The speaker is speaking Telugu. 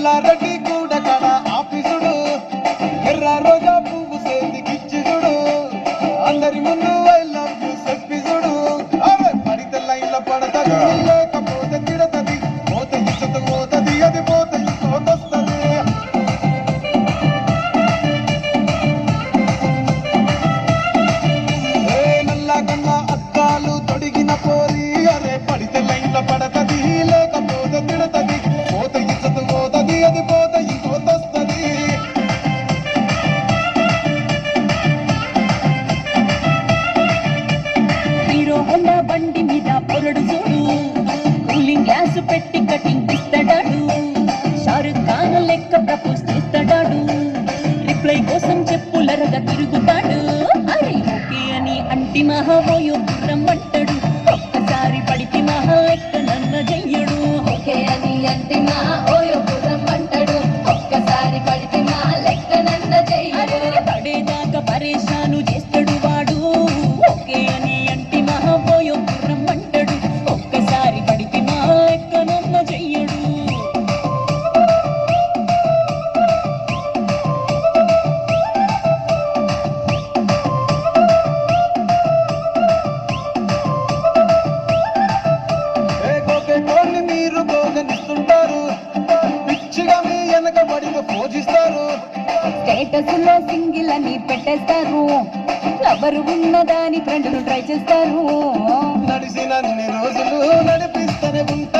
ఎల్లారెడ్డి కూడా కడ ఆఫీసుడు ఎర్ర రోజా పువ్వు సేతికిచ్చి చూడు అందరి ముందు ఐ లవ్ యూ చెప్పి చూడు పడితే లైన్ల పడతది లేకపోతే తిడతది పోతే ఇచ్చత పోతది అది పోతే ఇంకోటొస్తది నల్లగన్న అద్దాలు తొడిగిన పోరి అరే పడితే లైన్ల పడతది లేకపోతే తిడతది పోతే ఇచ్చత పోతది అది పోతే ఇంకోటొస్తది హీరో హోండా బండి మీద పొరడు చూడు కూలింగ్ గ్లాస్ పెట్టి కటింగ్ ఇస్తాడాడు షారుఖ్ ఖాన్ లెక్క ప్రపోజ్ చేస్తాడాడు రిప్లై కోసం చెప్పులరగా తిరుగుతాడు అరే ఓకే అని అంటి మహావోయో గుర్రం అంటాడు ఒక్కసారి పడితే మహా లెక్క నన్న చెయ్యడు ఓకే అని అంటే మా ఓయో గుర్రం అంటాడు ఒక్కసారి పడితే మా లెక్క నన్న చెయ్యడు పడేదాకా పరేషాను చేస్తాడు వాడు ఓకే అని అంటి మహావోయో గుర్రం అంటాడు ఒక్కసారి పడితే మా లెక్క నన్న చెయ్యడు గోకెటోళ్ళని మీరు గోగనిస్తుంటారు పిచ్చిగా మీ వెనక పడిగా పోజిస్తారు స్టేటస్ లో సింగిల్ అని పెట్టేస్తారు ఎవరు ఉన్నదాని ఫ్రెండ్ను ట్రై చేస్తారు నడిసినన్ని రోజులు నడిపిస్తూనే ఉంటారు